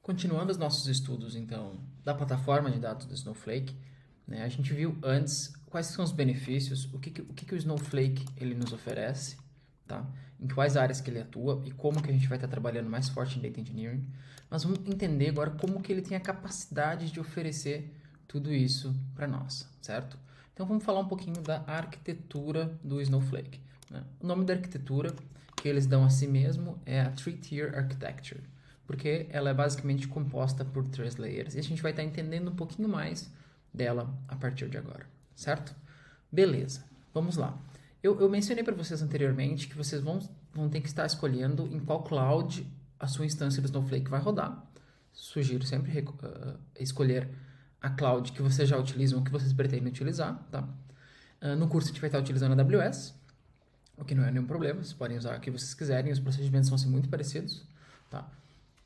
Continuando os nossos estudos, então, da plataforma de dados do Snowflake, né, a gente viu antes quais são os benefícios, o que o Snowflake ele nos oferece, tá? Em quais áreas que ele atua e como que a gente vai estar trabalhando mais forte em Data Engineering. Mas vamos entender agora como que ele tem a capacidade de oferecer tudo isso para nós, certo? Então vamos falar um pouquinho da arquitetura do Snowflake, né? O nome da arquitetura que eles dão a si mesmo é a Three-Tier Architecture, porque ela é basicamente composta por 3 layers, e a gente vai estar entendendo um pouquinho mais dela a partir de agora, certo? Beleza, vamos lá. Eu mencionei para vocês anteriormente que vocês vão ter que estar escolhendo em qual cloud a sua instância do Snowflake vai rodar. Sugiro sempre escolher a cloud que vocês já utilizam ou que vocês pretendem utilizar, tá? No curso a gente vai estar utilizando a AWS, o que não é nenhum problema, vocês podem usar o que vocês quiserem, os procedimentos vão ser muito parecidos, tá?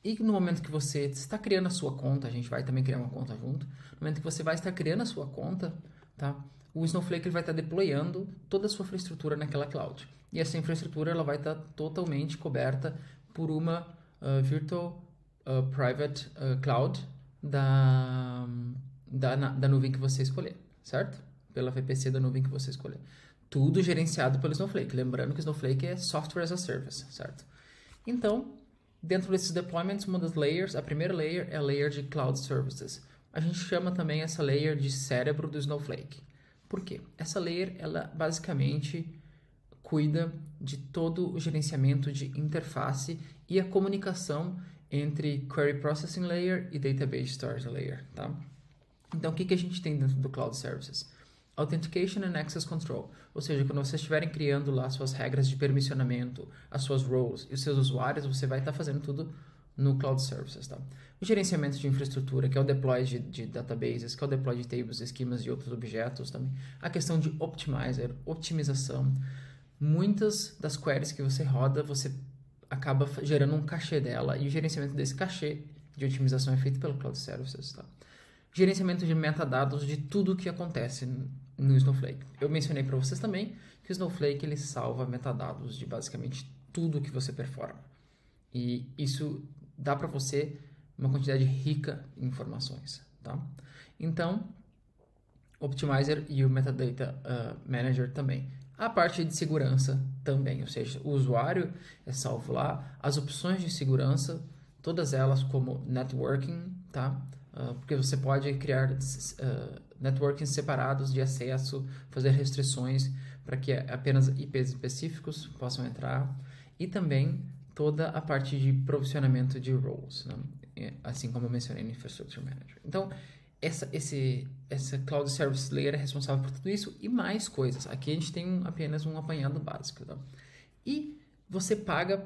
E no momento que você está criando a sua conta, a gente vai também criar uma conta junto, no momento que você vai estar criando a sua conta, tá? O Snowflake ele vai estar deployando toda a sua infraestrutura naquela cloud. E essa infraestrutura ela vai estar totalmente coberta por uma Virtual Private Cloud da nuvem que você escolher, certo? Pela VPC da nuvem que você escolher. Tudo gerenciado pelo Snowflake. Lembrando que o Snowflake é Software as a Service, certo? Então, dentro desses deployments, uma das layers, a primeira layer é a layer de Cloud Services. A gente chama também essa layer de cérebro do Snowflake. Por quê? Essa layer, ela basicamente cuida de todo o gerenciamento de interface e a comunicação entre Query Processing Layer e Database Storage Layer, tá? Então, o que a gente tem dentro do Cloud Services? Authentication and Access Control, ou seja, quando vocês estiverem criando lá suas regras de permissionamento, as suas roles e os seus usuários, você vai estar fazendo tudo no Cloud Services, tá? O gerenciamento de infraestrutura, que é o deploy de databases, que é o deploy de tables, esquemas e outros objetos também. A questão de optimizer, otimização. Muitas das queries que você roda, você acaba gerando um cachê dela, e o gerenciamento desse cachê de otimização é feito pelo Cloud Services, tá? Gerenciamento de metadados de tudo o que acontece no Snowflake. Eu mencionei para vocês também que o Snowflake ele salva metadados de basicamente tudo que você performa. E isso dá para você uma quantidade rica de informações, tá? Então, Optimizer e o Metadata Manager também. A parte de segurança também, ou seja, o usuário é salvo lá, as opções de segurança, todas elas como networking, tá? Porque você pode criar networkings separados de acesso, fazer restrições para que apenas IPs específicos possam entrar, e também toda a parte de provisionamento de roles, né? Assim como eu mencionei no Infrastructure Manager. Então, essa Cloud Service Layer é responsável por tudo isso e mais coisas. Aqui a gente tem apenas um apanhado básico, tá? E você paga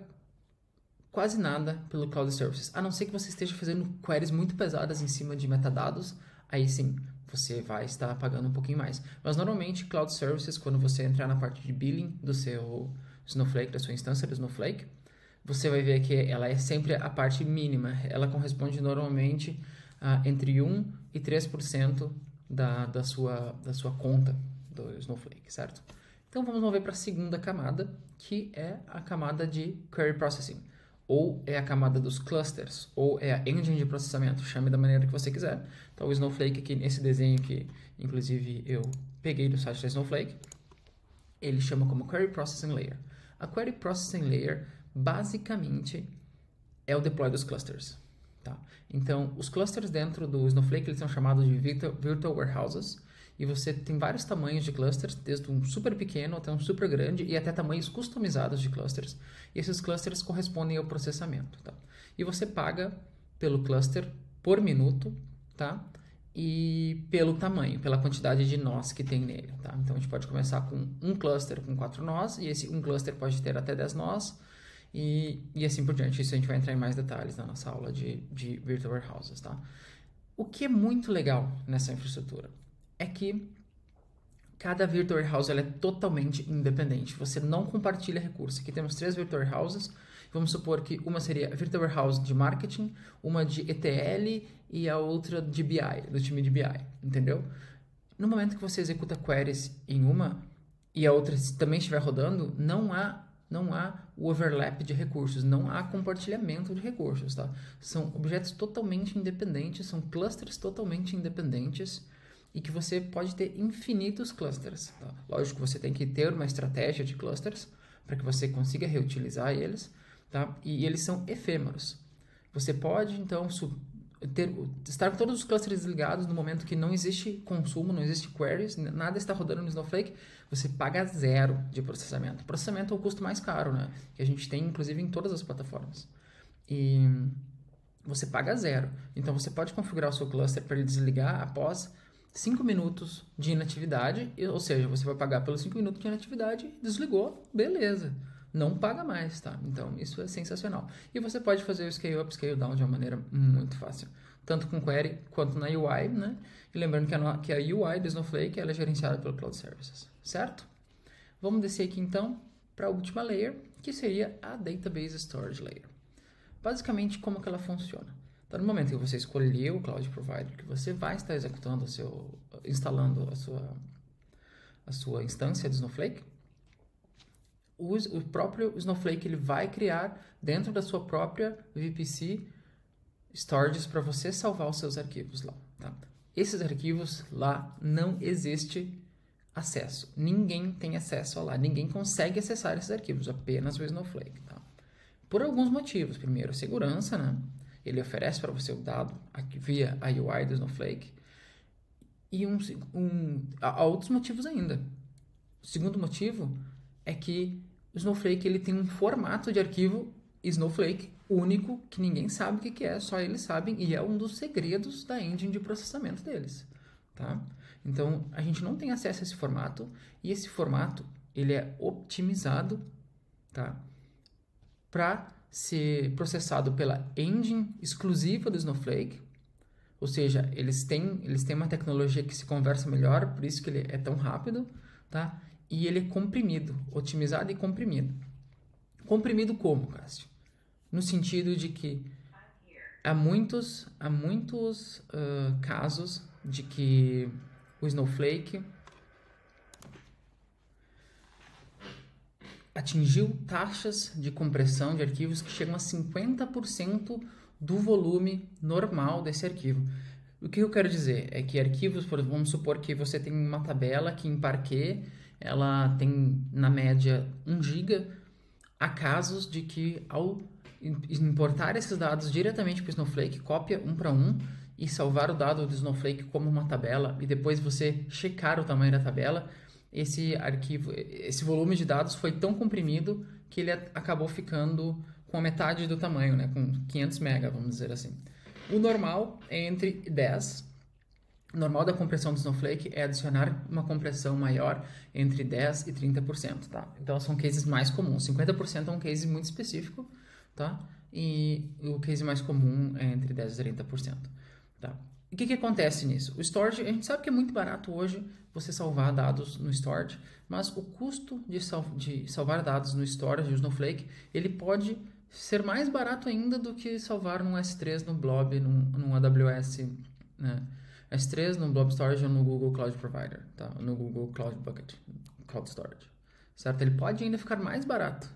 quase nada pelo Cloud Services, a não ser que você esteja fazendo queries muito pesadas em cima de metadados, aí sim, você vai estar pagando um pouquinho mais. Mas normalmente, Cloud Services, quando você entrar na parte de billing do seu Snowflake, da sua instância do Snowflake, você vai ver que ela é sempre a parte mínima, ela corresponde normalmente a entre 1 e 3% da sua conta do Snowflake, certo? Então vamos mover para a segunda camada, que é a camada de Query Processing, ou é a camada dos clusters, ou é a engine de processamento, chame da maneira que você quiser. Então o Snowflake aqui nesse desenho que inclusive eu peguei do site da Snowflake, ele chama como Query Processing Layer. A Query Processing Layer basicamente é o deploy dos clusters, tá? Então os clusters dentro do Snowflake eles são chamados de Virtual Warehouses, e você tem vários tamanhos de clusters, desde um super pequeno até um super grande, e até tamanhos customizados de clusters. E esses clusters correspondem ao processamento, tá? E você paga pelo cluster por minuto, tá? E pelo tamanho, pela quantidade de nós que tem nele, tá? Então a gente pode começar com um cluster com 4 nós, e esse um cluster pode ter até 10 nós, e assim por diante. Isso a gente vai entrar em mais detalhes na nossa aula de Virtual Warehouses, tá? O que é muito legal nessa infraestrutura é que cada Virtual Warehouse ela é totalmente independente. Você não compartilha recursos. Aqui temos 3 Virtual Warehouses. Vamos supor que uma seria a Virtual Warehouse de Marketing, uma de ETL e a outra de BI, do time de BI, entendeu? No momento que você executa queries em uma e a outra também estiver rodando, não há o overlap de recursos, não há compartilhamento de recursos, tá? São objetos totalmente independentes, são clusters totalmente independentes e que você pode ter infinitos clusters, tá? Lógico que você tem que ter uma estratégia de clusters para que você consiga reutilizar eles, tá? E eles são efêmeros. Você pode, então, estar com todos os clusters desligados no momento que não existe consumo, não existe queries, nada está rodando no Snowflake, você paga 0 de processamento. Processamento é o custo mais caro, né? Que a gente tem, inclusive, em todas as plataformas. E você paga 0. Então, você pode configurar o seu cluster para ele desligar após 5 minutos de inatividade, ou seja, você vai pagar pelos 5 minutos de inatividade, desligou, beleza. Não paga mais, tá? Então, isso é sensacional. E você pode fazer o scale up, scale down de uma maneira muito fácil. Tanto com query quanto na UI, né? E lembrando que a UI do Snowflake ela é gerenciada pelo Cloud Services, certo? Vamos descer aqui, então, para a última layer, que seria a Database Storage Layer. Basicamente, como que ela funciona? Então, no momento que você escolher o Cloud Provider, que você vai estar executando instalando a sua instância de Snowflake, o próprio Snowflake ele vai criar dentro da sua própria VPC storages para você salvar os seus arquivos lá. Tá? Esses arquivos lá não existe acesso. Ninguém tem acesso lá. Ninguém consegue acessar esses arquivos, apenas o Snowflake. Tá? Por alguns motivos. Primeiro, segurança, né? Ele oferece para você o dado via a UI do Snowflake. E há outros motivos ainda. O segundo motivo é que o Snowflake ele tem um formato de arquivo Snowflake único, que ninguém sabe o que é, só eles sabem, e é um dos segredos da engine de processamento deles. Tá? Então, a gente não tem acesso a esse formato, e esse formato ele é otimizado, tá? Para ser processado pela engine exclusiva do Snowflake, ou seja, eles têm uma tecnologia que se conversa melhor, por isso que ele é tão rápido, tá? E ele é comprimido, otimizado e comprimido. Comprimido como, Cássio? No sentido de que há muitos casos de que o Snowflake atingiu taxas de compressão de arquivos que chegam a 50% do volume normal desse arquivo. O que eu quero dizer é que arquivos, vamos supor que você tem uma tabela que em Parquet ela tem na média 1 GB. Há casos de que ao importar esses dados diretamente para o Snowflake, cópia 1 para 1 e salvar o dado do Snowflake como uma tabela e depois você checar o tamanho da tabela, esse volume de dados foi tão comprimido que ele acabou ficando com a metade do tamanho, né? Com 500 MB, vamos dizer assim. O normal é entre 10. O normal da compressão do Snowflake é adicionar uma compressão maior entre 10% e 30%, tá? Então, são cases mais comuns. 50% é um case muito específico, tá? E o case mais comum é entre 10% e 30%, tá? E o que acontece nisso? O storage, a gente sabe que é muito barato hoje você salvar dados no storage, mas o custo de salvar dados no storage do Snowflake, ele pode ser mais barato ainda do que salvar num S3, no Blob, num AWS, né? S3 no Blob Storage ou no Google Cloud Provider, tá? No Google Cloud Bucket, Cloud Storage, certo? Ele pode ainda ficar mais barato.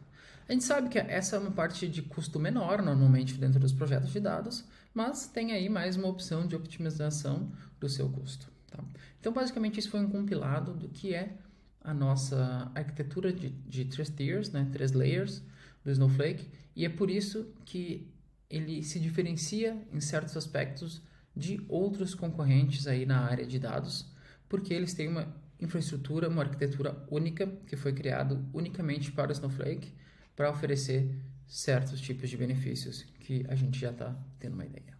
A gente sabe que essa é uma parte de custo menor, normalmente, dentro dos projetos de dados, mas tem aí mais uma opção de otimização do seu custo, tá? Então, basicamente, isso foi um compilado do que é a nossa arquitetura de 3 tiers, né? 3 layers do Snowflake, e é por isso que ele se diferencia em certos aspectos de outros concorrentes aí na área de dados, porque eles têm uma infraestrutura, uma arquitetura única, que foi criado unicamente para o Snowflake, para oferecer certos tipos de benefícios que a gente já está tendo uma ideia.